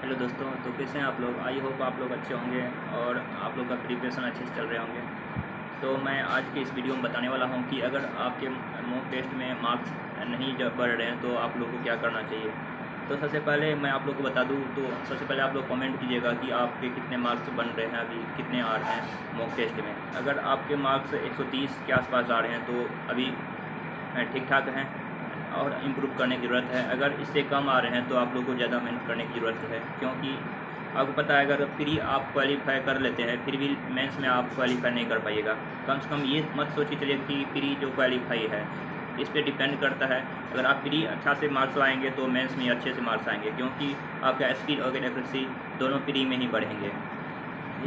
Hello दोस्तों, तो कैसे हैं आप लोग। आई होप आप लोग अच्छे होंगे और आप लोग का प्रिपरेशन अच्छे से चल रहे होंगे। तो मैं आज के इस वीडियो में बताने वाला हूं कि अगर आपके मॉक टेस्ट में मार्क्स नहीं बढ़ रहे हैं तो आप लोग को क्या करना चाहिए। तो सबसे पहले मैं आप लोग को बता दूं, तो सबसे पहले आप लोग कमेंट कीजिएगा कि आपके कितने मार्क्स बन रहे हैं, अभी कितने आ रहे हैं मॉक टेस्ट में। अगर आपके मार्क्स 130 के आसपास आ रहे हैं तो अभी ठीक ठाक हैं और इम्प्रूव करने की ज़रूरत है। अगर इससे कम आ रहे हैं तो आप लोग को ज़्यादा मेहनत करने की ज़रूरत है, क्योंकि आपको पता है अगर प्री आप क्वालिफाई कर लेते हैं फिर भी मेंस में आप क्वालिफाई नहीं कर पाइएगा। कम से कम ये मत सोचिए चलिए कि प्री जो क्वालिफाई है इस पर डिपेंड करता है। अगर आप प्री अच्छा से मार्क्स लाएंगे तो मेंस में अच्छे से मार्क्स आएंगे, क्योंकि आपका स्किल और एक्यूरेसी दोनों प्री में ही बढ़ेंगे।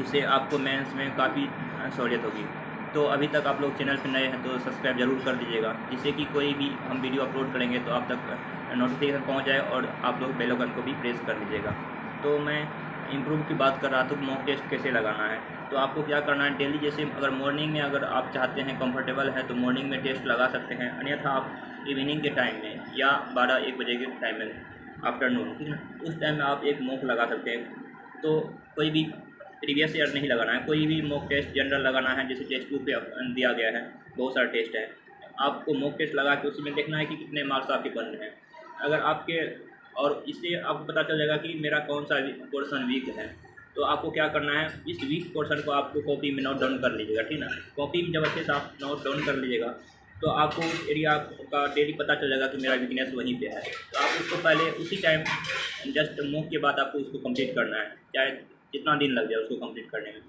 इससे आपको मेंस में काफ़ी सहूलियत होगी। तो अभी तक आप लोग चैनल पर नए हैं तो सब्सक्राइब ज़रूर कर दीजिएगा, जिससे कि कोई भी हम वीडियो अपलोड करेंगे तो आप तक नोटिफिकेशन पहुंच जाए और आप लोग बेल आइकन को भी प्रेस कर लीजिएगा। तो मैं इम्प्रूव की बात कर रहा था, मॉक टेस्ट कैसे लगाना है। तो आपको क्या करना है, डेली जैसे अगर मॉर्निंग में अगर आप चाहते हैं कंफर्टेबल है तो मॉर्निंग में टेस्ट लगा सकते हैं, अन्यथा आप इवनिंग के टाइम में या 12-1 बजे के टाइम में आफ्टरनून, ठीक है, उस टाइम में आप एक मॉक लगा सकते हैं। तो कोई भी प्रीवियस ईयर नहीं लगाना है, कोई भी मॉक टेस्ट जनरल लगाना है, जैसे टेस्ट बुक पे दिया गया है, बहुत सारे टेस्ट है। आपको मॉक टेस्ट लगा के उसमें देखना है कि कितने मार्क्स आपके बन रहे हैं। अगर आपके और इससे आपको पता चल जाएगा कि मेरा कौन सा पोर्शन वीक है। तो आपको क्या करना है, इस वीक पोर्शन को आपको कॉपी में नोट डाउन कर लीजिएगा, ठीक ना। कॉपी में जब अच्छे से आप नोट डाउन कर लीजिएगा तो आपको उस एरिया का डेली पता चल जाएगा कि मेरा वीकनेस वहीं पे है। तो आप उसको पहले उसी टाइम जस्ट मॉक के बाद आपको उसको कंप्लीट करना है, चाहे जितना दिन लग जाए उसको कंप्लीट करने में।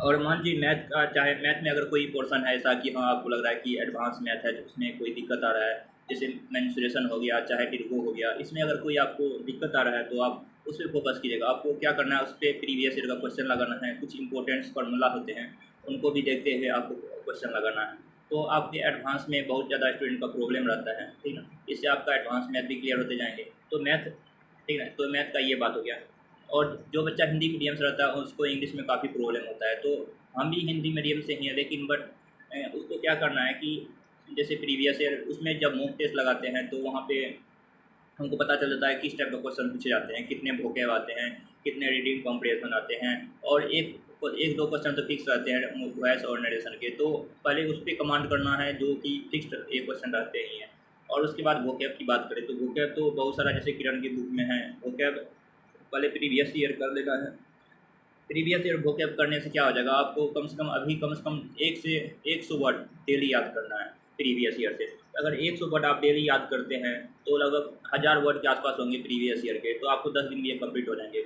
और मान लीजिए मैथ का, चाहे मैथ में अगर कोई पोर्शन है ऐसा कि हाँ आपको लग रहा है कि एडवांस मैथ है तो उसमें कोई दिक्कत आ रहा है, जैसे मेंसुरेशन हो गया चाहे टिर्गो हो गया, इसमें अगर कोई आपको दिक्कत आ रहा है तो आप उस पर फोकस कीजिएगा। आपको क्या करना है, उस पर प्रीवियस ईयर का क्वेश्चन लगाना है, कुछ इंपॉर्टेंट फार्मूला होते हैं उनको भी देखते हुए आपको क्वेश्चन लगाना है। तो आपके एडवांस में बहुत ज़्यादा स्टूडेंट का प्रॉब्लम रहता है, ठीक है, इससे आपका एडवांस मैथ भी क्लियर होते जाएंगे। तो मैथ, ठीक है, तो मैथ का ये बात हो गया। और जो बच्चा हिंदी मीडियम से रहता है उसको इंग्लिश में काफ़ी प्रॉब्लम होता है। तो हम भी हिंदी मीडियम से ही हैं, लेकिन बट उसको क्या करना है कि जैसे प्रीवियस ईयर उसमें जब मॉक टेस्ट लगाते हैं तो वहाँ पे हमको पता चल जाता है किस टाइप का क्वेश्चन पूछे जाते हैं, कितने वोकैब आते हैं, कितने रीडिंग कॉम्प्रिहेंशन आते हैं। और एक दो क्वेश्चन तो फिक्स रहते हैं वॉइस और नरेशन के, तो पहले उस पर कमांड करना है जो कि फिक्स्ड एक क्वेश्चन रहते ही हैं। और उसके बाद वोकैब की बात करें तो वोकैब तो बहुत सारा जैसे किरण की बुक में है वोकैब, पहले प्रीवियस ईयर कर लेना है। प्रीवियस ईयर वोकैब करने से क्या हो जाएगा, आपको कम से कम अभी कम से कम 100 वर्ड डेली याद करना है प्रीवियस ईयर से। अगर 100 वर्ड आप डेली याद करते हैं तो लगभग 1000 वर्ड के आसपास होंगे प्रीवियस ईयर के, तो आपको 10 दिन में ये कंप्लीट हो जाएंगे।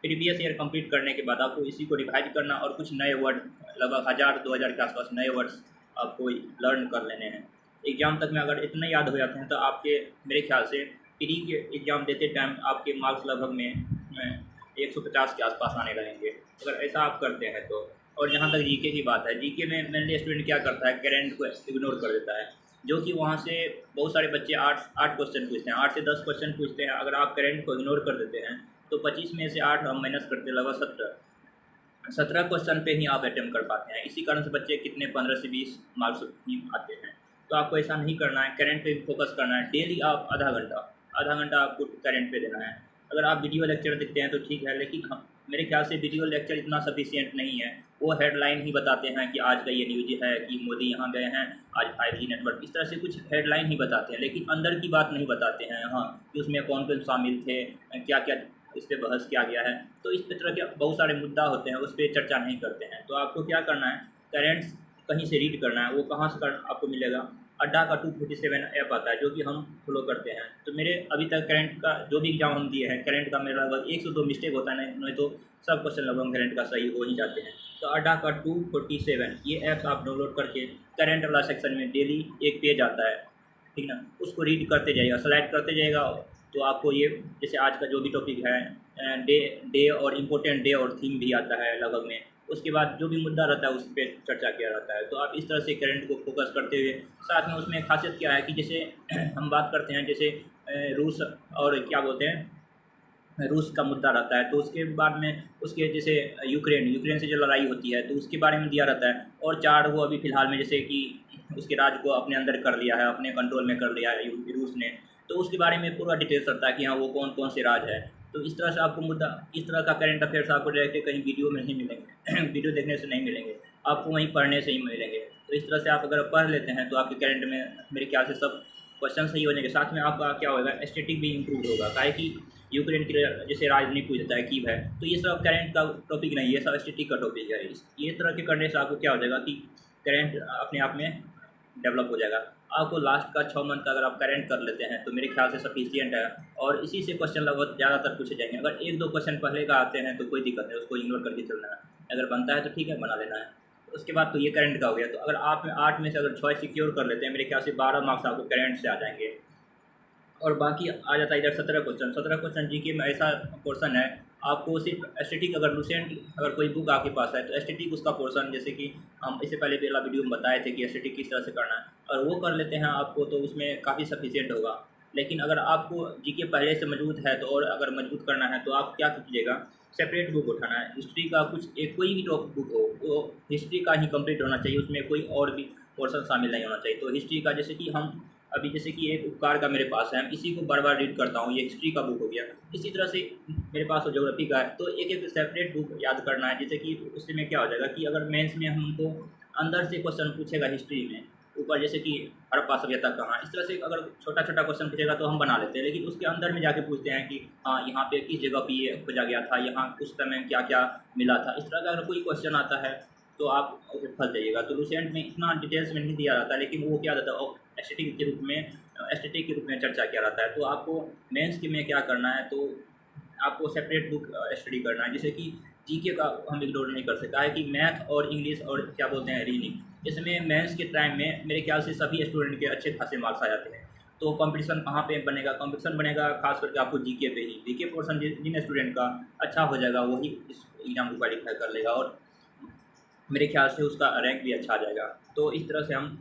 प्रीवियस ईयर कंप्लीट करने के बाद आपको इसी को रिवाइज करना और कुछ नए वर्ड, लगभग 1000-2000 के आसपास नए वर्ड्स आपको लर्न कर लेने हैं। एग्ज़ाम तक में अगर इतने याद हो जाते हैं तो आपके मेरे ख्याल से प्री के एग्ज़ाम देते टाइम आपके मार्क्स लगभग में 150 के आसपास आने लगेंगे, अगर ऐसा आप करते हैं तो। और जहाँ तक जीके की बात है, जीके में मेनली स्टूडेंट क्या करता है, करेंट को इग्नोर कर देता है, जो कि वहाँ से बहुत सारे बच्चे 8 क्वेश्चन पूछते हैं, 8 से 10 क्वेश्चन पूछते हैं। अगर आप करेंट को इग्नोर कर देते हैं तो 25 में से 8 हम माइनस करते हैं, लगभग 17 क्वेश्चन पे ही आप अटैम्प्ट कर पाते हैं। इसी कारण से बच्चे कितने 15 से 20 मार्क्स ही आते हैं। तो आपको ऐसा नहीं करना है, करेंट पे फोकस करना है। डेली आप आधा घंटा आपको करेंट पे देना है। अगर आप वीडियो लेक्चर देखते हैं तो ठीक है, लेकिन हम मेरे ख्याल से वीडियो लेक्चर इतना सफिशिएंट नहीं है। वो हेडलाइन ही बताते हैं कि आज का ये न्यूज है कि मोदी यहाँ गए हैं, आज 5G नेटवर्क, इस तरह से कुछ हेडलाइन ही बताते हैं, लेकिन अंदर की बात नहीं बताते हैं। हाँ, कि उसमें कौन कौन शामिल थे, क्या क्या इस पर बहस किया गया है। तो इस तरह के बहुत सारे मुद्दा होते हैं, उस पर चर्चा नहीं करते हैं। तो आपको क्या करना है, करेंट्स कहीं से रीड करना है। वो कहाँ से आपको मिलेगा, अड्डा का 247 ऐप आता है जो कि हम फॉलो करते हैं। तो मेरे अभी तक करंट का जो भी एग्जाम हम दिए हैं, करंट का मेरा लगभग 102 मिस्टेक होता है, नहीं तो सब क्वेश्चन लगभग करंट का सही हो ही जाते हैं। तो अड्डा का 247 ये ऐप्स आप डाउनलोड करके करंट वाला सेक्शन में डेली एक पेज आता है, ठीक ना, उसको रीड करते जाइएगा, स्लाइड करते जाइएगा। तो आपको ये जैसे आज का जो भी टॉपिक है, डे और इम्पोर्टेंट डे और थीम भी आता है लगभग में। उसके बाद जो भी मुद्दा रहता है उस पर चर्चा किया जाता है। तो आप इस तरह से करंट को फोकस करते हुए, साथ में उसमें खासियत क्या है कि जैसे हम बात करते हैं जैसे रूस और क्या बोलते हैं, रूस का मुद्दा रहता है तो उसके बाद में उसके जैसे यूक्रेन से जो लड़ाई होती है तो उसके बारे में दिया रहता है। और 4 वो अभी फ़िलहाल में जैसे कि उसके राज्य को अपने अंदर कर लिया है, अपने कंट्रोल में कर लिया है रूस ने, तो उसके बारे में पूरा डिटेल्स रहता है कि हाँ वो कौन कौन से राज्य है। तो इस तरह से आपको मुद्दा, इस तरह का करंट अफेयर्स आपको डायरेक्ट कहीं वीडियो में नहीं मिलेंगे वीडियो देखने से नहीं मिलेंगे, आपको वहीं पढ़ने से ही मिलेंगे। तो इस तरह से आप अगर पढ़ लेते हैं तो आपके करंट में मेरे ख्याल से सब क्वेश्चन सही होने के साथ में आपका क्या होगा, एस्थेटिक भी इंप्रूव होगा। काहे कि यूक्रेन के जैसे राजनीति पूछ देता है कीव है, तो ये सब करंट का टॉपिक नहीं है, सब एस्थेटिक का टॉपिक है। ये तरह के करने से आपको क्या हो जाएगा कि करंट अपने आप में डेवलप हो जाएगा। आपको लास्ट का 6 मंथ का अगर आप करंट कर लेते हैं तो मेरे ख्याल से सफिशियंट है, और इसी से क्वेश्चन लगभग ज़्यादातर पूछे जाएंगे। अगर 1-2 क्वेश्चन पहले का आते हैं तो कोई दिक्कत नहीं, उसको इग्नोर करके चलना है, अगर बनता है तो ठीक है बना लेना है। उसके बाद तो ये करंट का हो गया। तो अगर आप 8 में से अगर 6 सिक्योर कर लेते हैं, मेरे ख्याल से 12 मार्क्स आपको करंट से आ जाएंगे। और बाकी आ जाता है इधर 17 क्वेश्चन जीके में। ऐसा पोर्सन है आपको सिर्फ एस्थेटिक, अगर लुसेंट अगर कोई बुक आपके पास है तो एस्थेटिक उसका पोर्सन, जैसे कि हम इससे पहले पहला वीडियो में बताए थे कि एस्थेटिक किस तरह से करना है, और वो कर लेते हैं आपको तो उसमें काफ़ी सफिशिएंट होगा। लेकिन अगर आपको जीके पहले से मजबूत है तो और अगर मजबूत करना है तो आप क्या कीजिएगा, सेपरेट बुक उठाना है। हिस्ट्री का कुछ एक कोई भी टॉप बुक हो वो हिस्ट्री का ही कंप्लीट होना चाहिए, उसमें कोई और भी पोर्सन शामिल नहीं होना चाहिए। तो हिस्ट्री का जैसे कि हम अभी जैसे कि एक उपकार का मेरे पास है, इसी को बार बार रीड करता हूँ, ये हिस्ट्री का बुक हो गया। इसी तरह से मेरे पास ज्योग्राफी का है, तो एक एक सेपरेट बुक याद करना है, जैसे कि उससे में क्या हो जाएगा कि अगर मेंस में हमको अंदर से क्वेश्चन पूछेगा हिस्ट्री में ऊपर, जैसे कि हड़प्पा सभ्यता कहाँ, इस तरह से अगर छोटा छोटा क्वेश्चन पूछेगा तो हम बना लेते हैं। लेकिन उसके अंदर में जाके पूछते हैं कि हाँ यहाँ पे किस जगह पे ये खोजा गया था, यहाँ उस समय क्या क्या मिला था, इस तरह का अगर कोई क्वेश्चन आता है तो आप फंस जाइएगा। तो लुसेंट में इतना डिटेल्स में नहीं दिया जाता, लेकिन वो क्या रहता है एस्थेटिक के रूप में चर्चा किया जाता है। तो आपको मेंस के में क्या करना है, तो आपको सेपरेट बुक स्टडी करना है। जैसे कि जीके का हम इग्नोर नहीं कर सकता है कि मैथ और इंग्लिश और क्या बोलते हैं रीजनिंग, इसमें मेंस के टाइम में मेरे ख्याल से सभी स्टूडेंट के अच्छे खासे मार्क्स आ जाते हैं। तो कंपटीशन कहाँ पे बनेगा, कंपटीशन बनेगा खास करके आपको जीके पे ही। जीके पोर्सन जिन स्टूडेंट का अच्छा हो जाएगा वही इस एग्ज़ाम को क्वालिफाई कर लेगा, और मेरे ख्याल से उसका रैंक भी अच्छा आ जाएगा। तो इस तरह से हम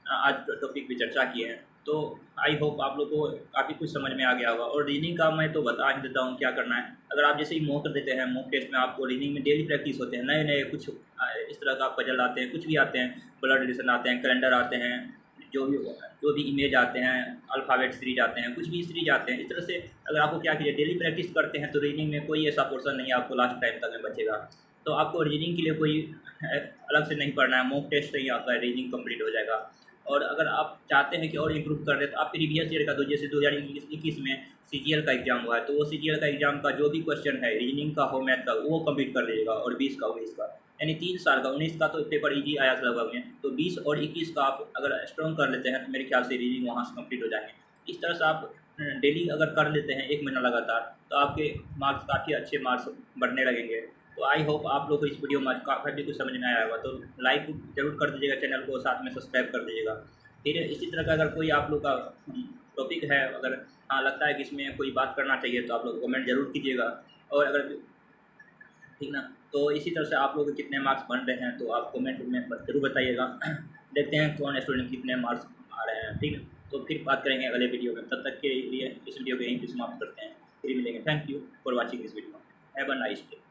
आज टॉपिक पे चर्चा किए हैं। तो आई होप आप लोग को काफ़ी कुछ समझ में आ गया होगा। और रीडिंग का मैं तो बता ही देता हूँ क्या करना है। अगर आप जैसे ही मॉक देते हैं, मॉक टेस्ट में आपको रीडिंग में डेली प्रैक्टिस होते हैं, नए नए कुछ इस तरह का पजल आते हैं, कुछ भी आते हैं, ब्लड रिलेशन आते हैं, कैलेंडर आते हैं, जो भी इमेज आते हैं, अल्फ़ाबेट सीरीज आते हैं, कुछ भी सीरीज आते हैं। इस तरह से अगर आपको क्या कीजिए डेली प्रैक्टिस करते हैं तो रीडिंग में कोई ऐसा पोर्सन नहीं आपको लास्ट टाइम तक में बचेगा। तो आपको रीडिंग के लिए कोई अलग से नहीं पढ़ना है, मॉक टेस्ट से ही आपका रीडिंग कंप्लीट हो जाएगा। और अगर आप चाहते हैं कि और इम्प्रूव कर रहे तो आप प्रीवियस ईयर का, तो जैसे 2021 में सीजीएल का एग्जाम हुआ है, तो वो सीजीएल का एग्जाम का जो भी क्वेश्चन है रीजनिंग का हो, मैथ का, वो कंप्लीट कर लीजिएगा। और 20 का 19 का, यानी 3 साल का, 19 का तो पेपर इजी आया था लगभग में, तो 20 और 21 का आप अगर स्ट्रॉन्ग कर लेते हैं तो मेरे ख्याल से रीजनिंग वहाँ से कंप्लीट हो जाएंगे। इस तरह से आप डेली अगर कर लेते हैं 1 महीना लगातार, तो आपके मार्क्स काफ़ी अच्छे मार्क्स बढ़ने लगेंगे। तो आई होप आप लोग को इस वीडियो में काफ़ी कुछ समझ में आया होगा। तो लाइक जरूर कर दीजिएगा चैनल को, साथ में सब्सक्राइब कर दीजिएगा। फिर इसी तरह का अगर कोई आप लोग का टॉपिक है, अगर हाँ लगता है कि इसमें कोई बात करना चाहिए, तो आप लोग कमेंट जरूर कीजिएगा। और अगर ठीक ना, तो इसी तरह से आप लोग के कितने मार्क्स बन रहे हैं तो आप कमेंट में जरूर बताइएगा। देखते हैं कौन स्टूडेंट कितने मार्क्स आ रहे हैं, ठीक है। तो फिर बात करेंगे अगले वीडियो में। तब तक के लिए इस वीडियो को यहीं पे समाप्त करते हैं, फिर मिलेंगे। Thank you for watching this video. Have a nice day.